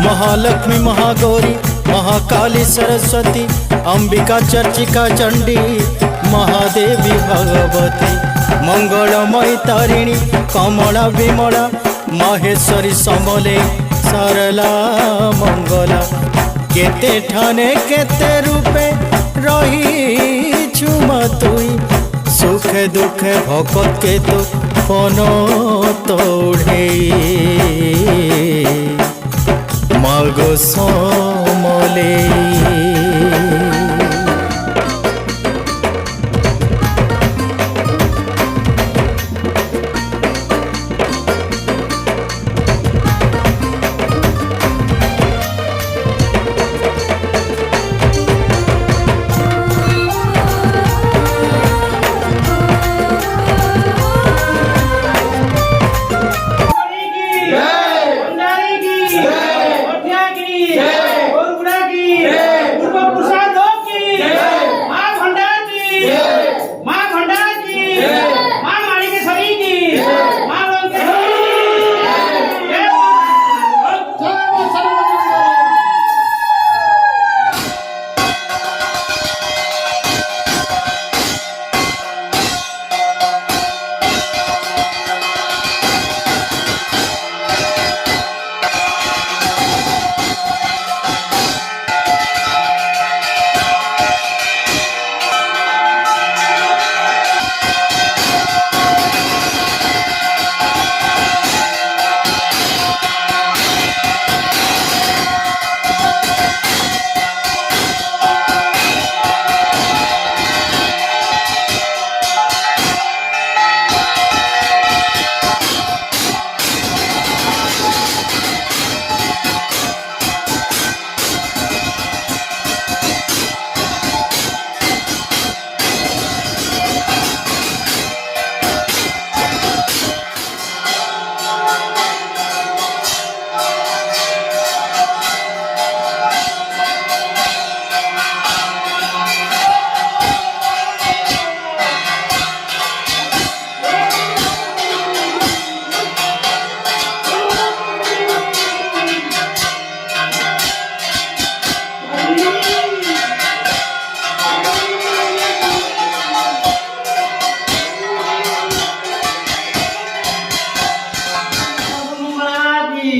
महालक्ष्मी महागौरी महाकाली सरस्वती अंबिका चर्चिका चंडी महादेवी भगवती मंगलमयी तारिणी कमला विमला माहेश्वरी समले सरला मंगला केते ठाने केते रूपे रही छुमा तुई सुखे दुखे भकत के तो पन तोड़े मागो समले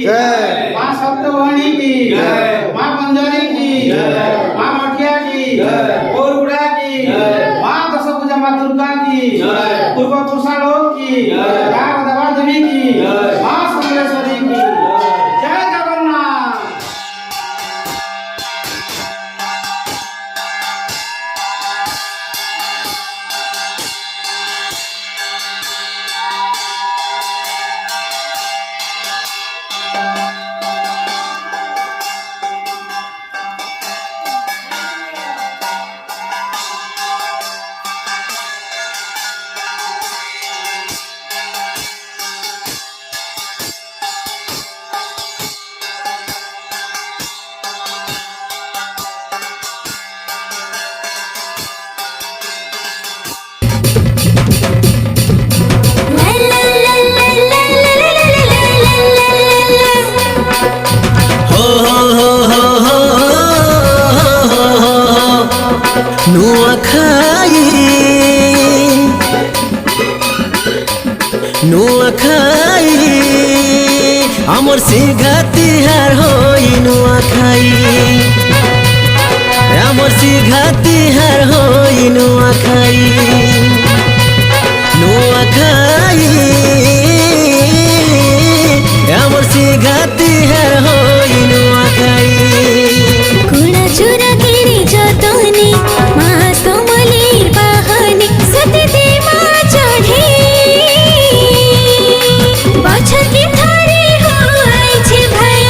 जय मां सप्तवाणी की जय मां बंजारी की जय मां मठिया की जय गोरगुड़ा की जय मां दशभुजा मां दुर्गा की जय पूर्व पुरुषालोक की जय राग देवी की जय मां समलेश्वरी की जय जगन्नाथ। नुआखाई आमर सिंघा तिहार होई नुआखाई आमर सिंघा तिहार होई नुआखाई नुआखाई आमर सिंघा तिहार होई नुआखाई कुणा चुरा गिरी जतने महा समले बाहने सती देवा चढ़े बछर के थारे होई छे भाई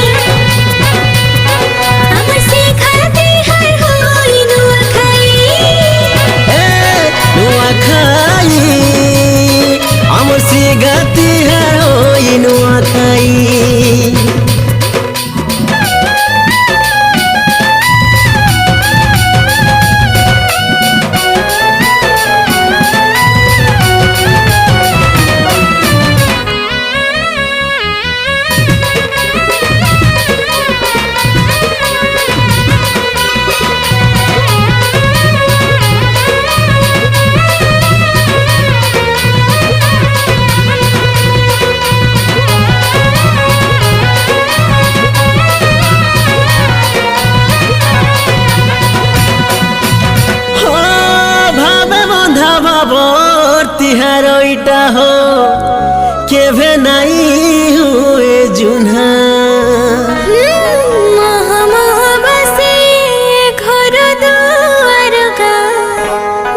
हमर से खाते हर होई नुआखाई नुआखाई आमर सिंघा तिहार होई नुआखाई तिहार इटा हो केभे नाई हुए जुन्हा बसे घर दुआर का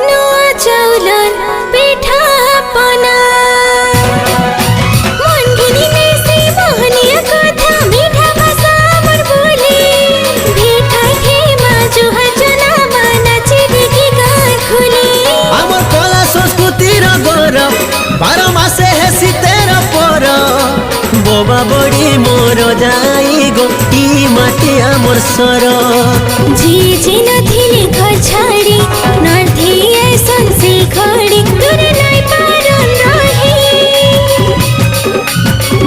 नुआ चौलन पिठा पना मन घिनी नेसी मोहनिया कथा मीठा भाषा मोर बोले भेटा खेमा जुहा जना माना चिरकी गार खुली आमर कला संस्कृति र गौरव 12 मासे हेसी तेरा पर बोबा बड़ी मोर जाई गो ई माटी आमर सर जी नथिले घर छाडी नर्थिए संसे खडी दूर नै पारन रही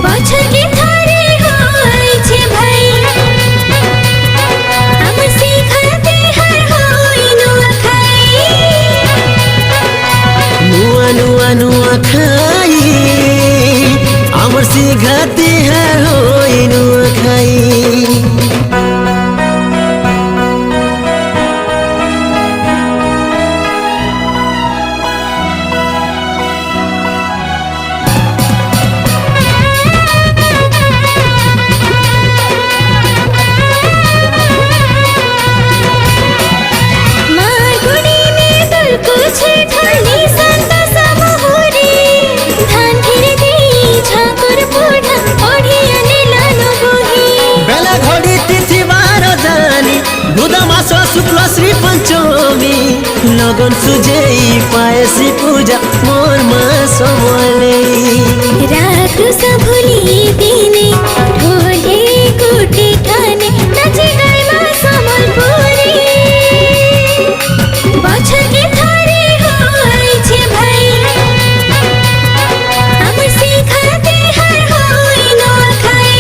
बछर के थारे होई छे भाइ हमर सिखाते हर होई नुआखाई नुआ नुआ नुआखाई आमर सिंघा तिहार होई नुआखाई शुक्ल श्री पंचमी लगन सुझेई पायसी पूजा मोर माँ समले राखु सबुली दिने ढोले कुटे ठाने नाचे गाइमा समलपुरी बछर के थारे होई छे भाइ हमर सिखाते हर होई नुआखाई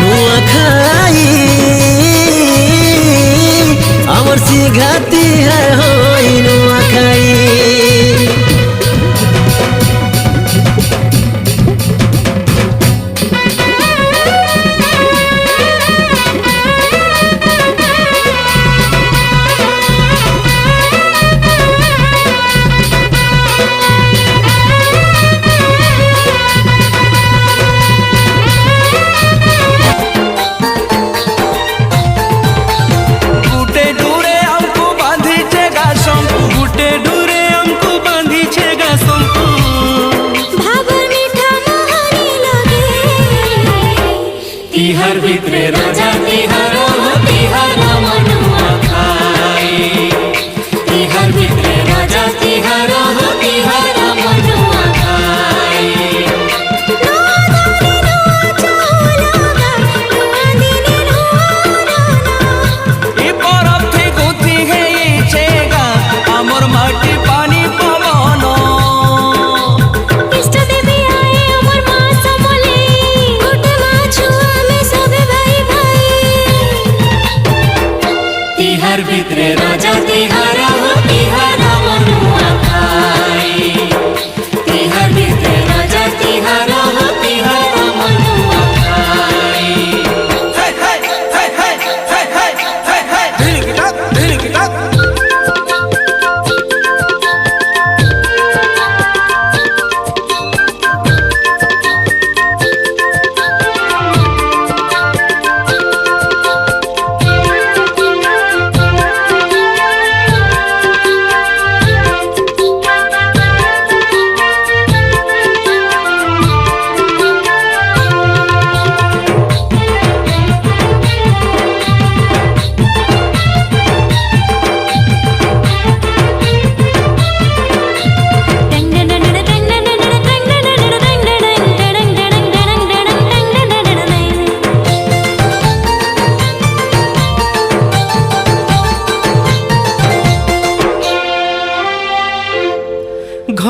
नुआखाई आमर सिंघा तिहार होई नुआखाई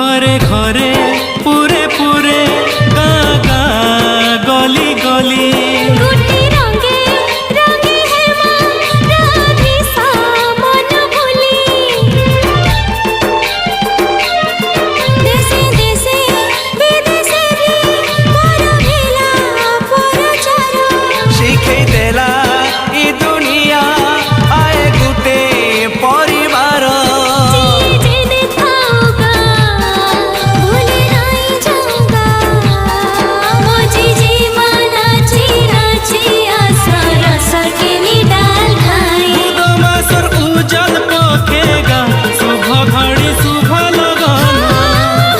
घरे घरे पुरे पुरे गाँ गाँ गली गली गुटी रंगे रंगे हेमा राधे सा मन भुली देशे देशे विदेशे रे पर भेला परचार शिखे देला ई दुनिया आए गुटे परिवार जे देखाऊगा भूले नहीं जाऊंगा मुझे जी नाची नाची आसर सकेली डाल खाई मासर उजल पकेगा शुभ घड़ी शुभ लगन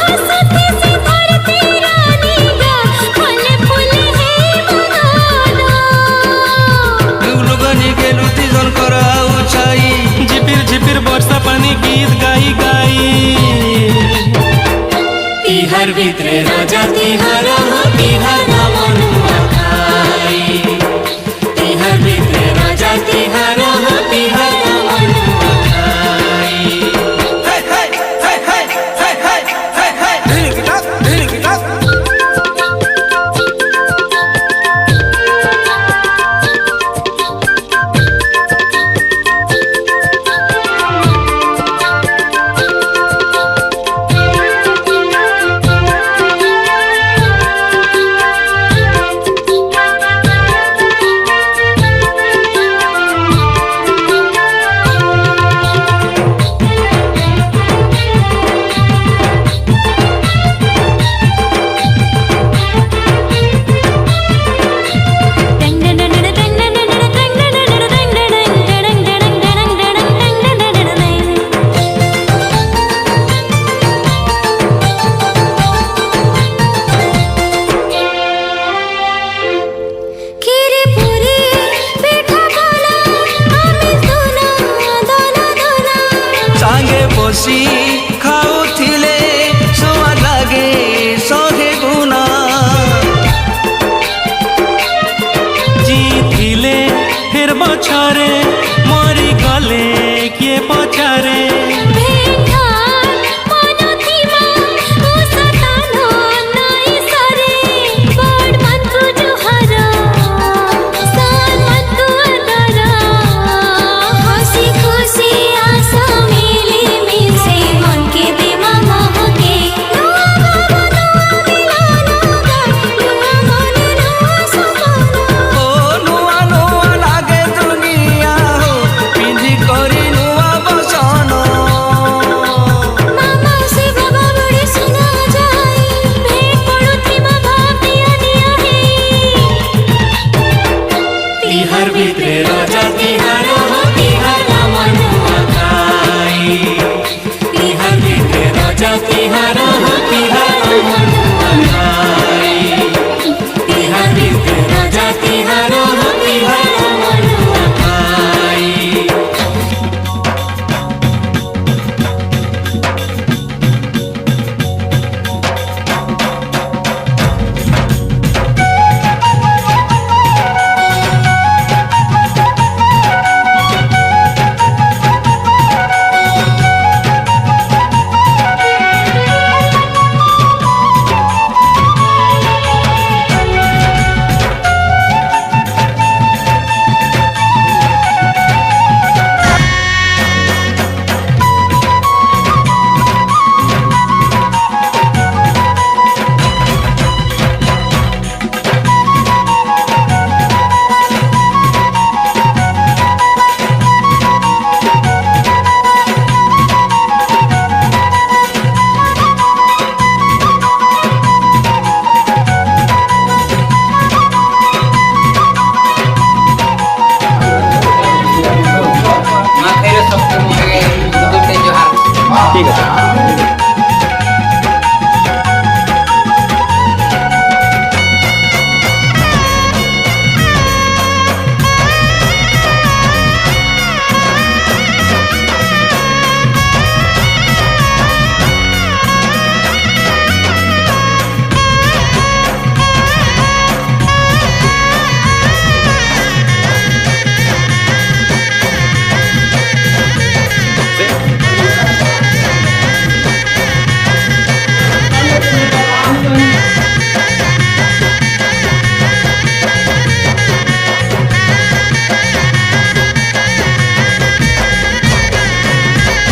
हंसते से धरती रानीगा फले फूले हे मनाना लोगनी के लुटी जन कराऊ छाई झिपिर झिपिर वर्षा पानी गीत गाई गाई तिहार भित्रे राजा तिहार हो तिहार